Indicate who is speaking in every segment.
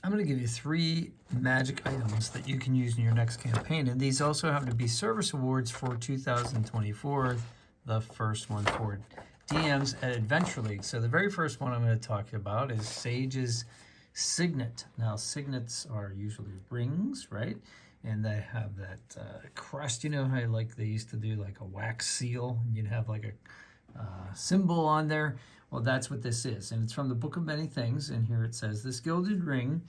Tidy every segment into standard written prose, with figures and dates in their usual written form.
Speaker 1: I'm going to give you 3 magic items that you can use in your next campaign, and these also happen to be service awards for 2024, the first one for DMs at Adventure League. So the very first one I'm going to talk about is Sage's Signet. Now, signets are usually rings, right? And they have that crest, you know how like they used to do like a wax seal? You'd have like a symbol on there. Well, that's what this is. And it's from the Book of Many Things. And here it says, this gilded ring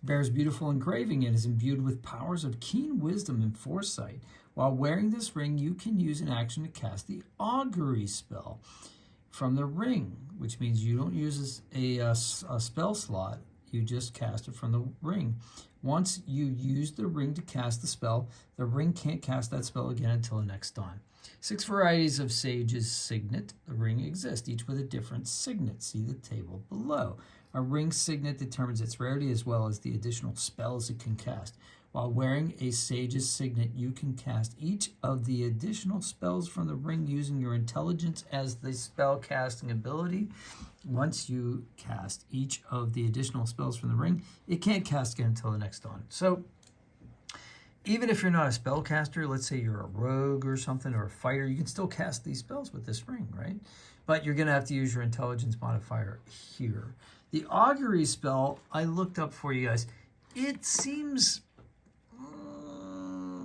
Speaker 1: bears beautiful engraving and is imbued with powers of keen wisdom and foresight. While wearing this ring, you can use an action to cast the augury spell from the ring, which means you don't use a spell slot. You just cast it from the ring. Once you use the ring to cast the spell, the ring can't cast that spell again until the next dawn. 6 varieties of Sage's Signet ring exist, each with a different signet. See the table below. A ring signet determines its rarity as well as the additional spells it can cast. While wearing a Sage's Signet, you can cast each of the additional spells from the ring using your intelligence as the spell casting ability. Once you cast each of the additional spells from the ring, it can't cast again until the next dawn. So even if you're not a spellcaster, let's say you're a rogue or something, or a fighter, you can still cast these spells with this ring, right? But you're going to have to use your intelligence modifier here. The augury spell, I looked up for you guys. It seems,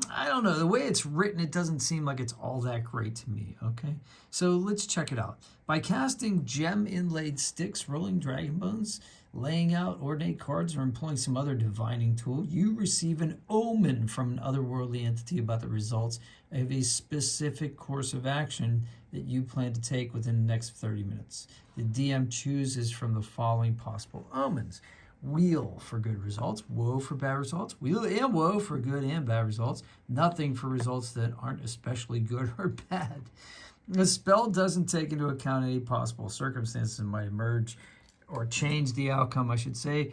Speaker 1: I don't know, the way it's written, it doesn't seem like it's all that great to me, okay? So let's check it out. By casting gem-inlaid sticks, rolling dragon bones, laying out ordinate cards, or employing some other divining tool, you receive an omen from an otherworldly entity about the results of a specific course of action that you plan to take within the next 30 minutes. The DM chooses from the following possible omens. Wheel for good results, woe for bad results, wheel and woe for good and bad results, nothing for results that aren't especially good or bad. The spell doesn't take into account any possible circumstances that might emerge or change the outcome, I should say,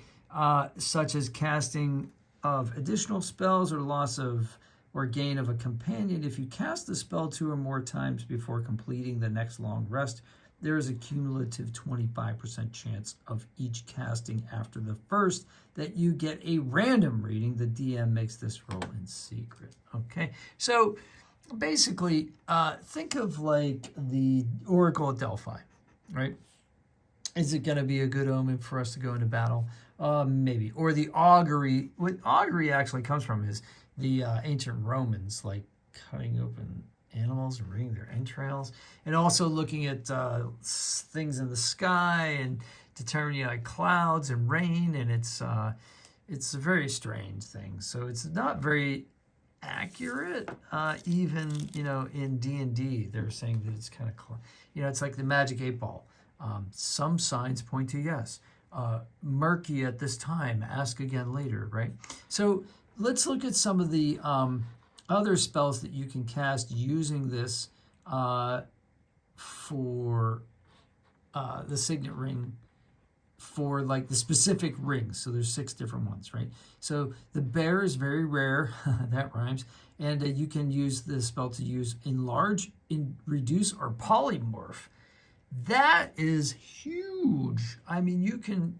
Speaker 1: such as casting of additional spells or loss of or gain of a companion. If you cast the spell 2 or more times before completing the next long rest, there is a cumulative 25% chance of each casting after the first that you get a random reading. The DM makes this roll in secret. Okay, so basically, think of like the Oracle at Delphi, right? Is it going to be a good omen for us to go into battle? Maybe. Or the augury. What augury actually comes from is the ancient Romans, like cutting open animals and reading their entrails, and also looking at things in the sky and determining like clouds and rain, and it's a very strange thing. So it's not very accurate. Even in D&D, they're saying that it's kind of it's like the magic 8 ball. Some signs point to yes. Murky at this time, ask again later, right? So let's look at some of the other spells that you can cast using this for the signet ring for like the specific rings. So there's 6 different ones, right? So the bear is very rare, that rhymes, and you can use this spell to use enlarge, reduce, or polymorph. That is huge. I mean, you can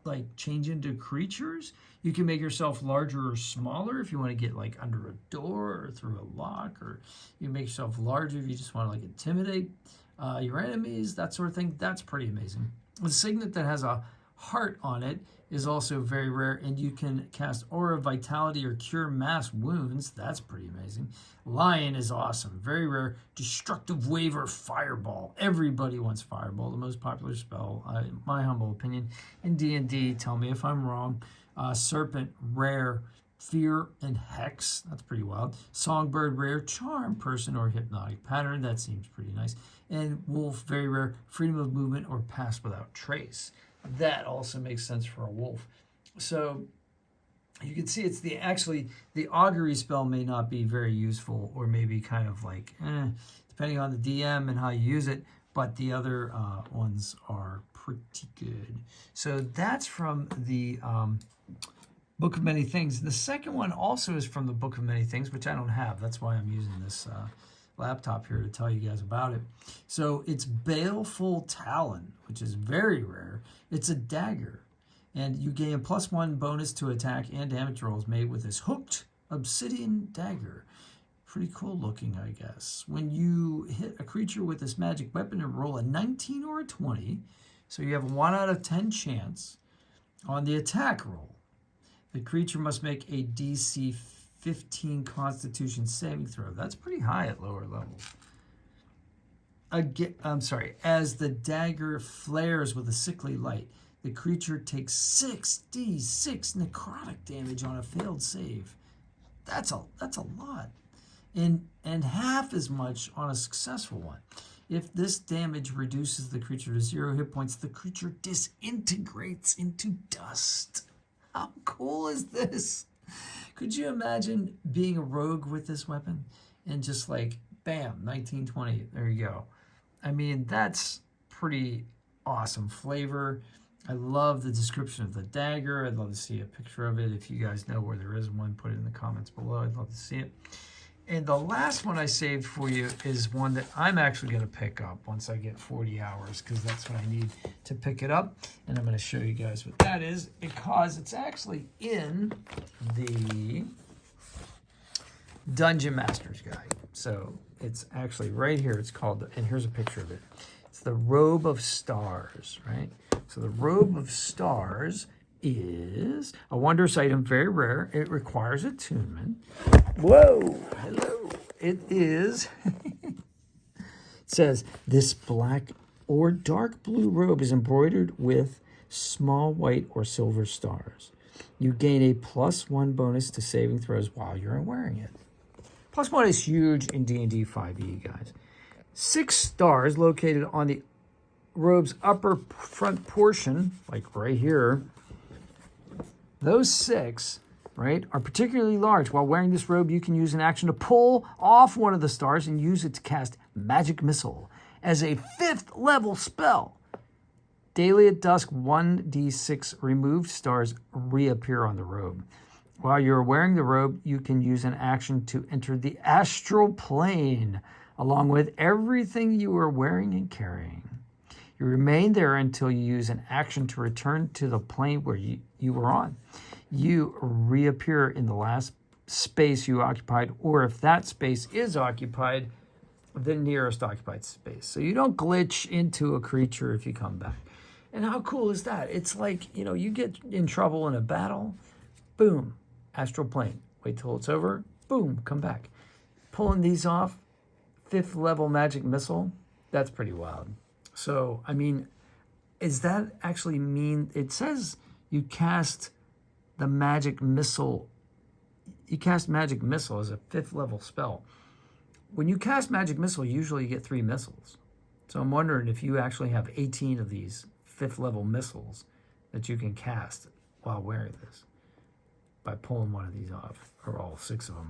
Speaker 1: like change into creatures. You can make yourself larger or smaller if you want to get like under a door or through a lock, or you make yourself larger if you just want to like intimidate your enemies, that sort of thing. That's pretty amazing. The signet that has a heart on it is also very rare, and you can cast Aura Vitality or Cure Mass Wounds. That's pretty amazing. Lion is awesome, very rare. Destructive Wave or Fireball. Everybody wants Fireball, the most popular spell, in my humble opinion, in D&D. Tell me if I'm wrong. Serpent, rare. Fear and Hex, that's pretty wild. Songbird, rare. Charm, Person, or Hypnotic Pattern, that seems pretty nice. And Wolf, very rare. Freedom of Movement or Pass Without Trace. That also makes sense for a wolf. So you can see it's the augury spell may not be very useful, or maybe kind of like, depending on the DM and how you use it, but the other ones are pretty good. So that's from the Book of Many Things. The second one also is from the Book of Many Things, which I don't have. That's why I'm using this laptop here to tell you guys about it. So it's Baleful Talon, which is very rare. It's a dagger. And you gain a +1 bonus to attack and damage rolls made with this hooked obsidian dagger. Pretty cool looking, I guess. When you hit a creature with this magic weapon and roll a 19 or a 20, so you have a 1 out of 10 chance on the attack roll, the creature must make a DC 15 Constitution saving throw. That's pretty high at lower levels. Again, I'm sorry. As the dagger flares with a sickly light, the creature takes 6d6 necrotic damage on a failed save. That's a lot. And half as much on a successful one. If this damage reduces the creature to 0 hit points, the creature disintegrates into dust. How cool is this? Could you imagine being a rogue with this weapon and just like, bam, 1920, there you go. I mean, that's pretty awesome flavor. I love the description of the dagger. I'd love to see a picture of it. If you guys know where there is one, put it in the comments below. I'd love to see it. And the last one I saved for you is one that I'm actually going to pick up once I get 40 hours, because that's what I need to pick it up. And I'm going to show you guys what that is, because it's actually in the Dungeon Master's Guide. So it's actually right here. It's called, and here's a picture of it. It's the Robe of Stars, right? So the Robe of Stars is a wondrous item, very rare. It requires attunement. Whoa, hello. It is, it says, this black or dark blue robe is embroidered with small white or silver stars. You gain a +1 bonus to saving throws while you're wearing it. +1 is huge in D&D 5e, guys. 6 stars located on the robe's upper front portion, like right here. Those 6, right, are particularly large. While wearing this robe, you can use an action to pull off one of the stars and use it to cast Magic Missile as a 5th level spell. Daily at dusk, 1d6 removed stars reappear on the robe. While you're wearing the robe, you can use an action to enter the astral plane, along with everything you are wearing and carrying. You remain there until you use an action to return to the plane where you were on. You reappear in the last space you occupied, or if that space is occupied, the nearest occupied space. So you don't glitch into a creature if you come back. And how cool is that? It's like, you know, you get in trouble in a battle, boom, astral plane. Wait till it's over, boom, come back. Pulling these off, 5th level magic missile, that's pretty wild. So, I mean, does that actually mean, it says you cast the magic missile, you cast magic missile as a 5th level spell. When you cast magic missile, usually you get 3 missiles. So I'm wondering if you actually have 18 of these 5th level missiles that you can cast while wearing this by pulling one of these off, or all 6 of them.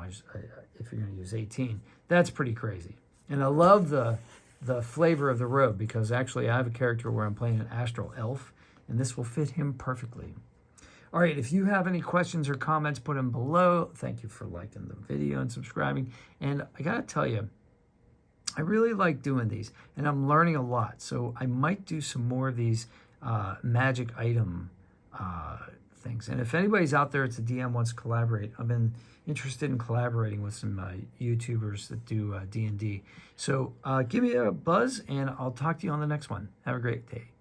Speaker 1: If you're going to use 18, that's pretty crazy. And I love the flavor of the robe, because actually I have a character where I'm playing an astral elf, and this will fit him perfectly. All right, if you have any questions or comments, put them below. Thank you for liking the video and subscribing. And I gotta tell you, I really like doing these, and I'm learning a lot. So I might do some more of these magic item things. And if anybody's out there, it's a DM wants to collaborate, I've been interested in collaborating with some YouTubers that do D&D. So give me a buzz, and I'll talk to you on the next one. Have a great day.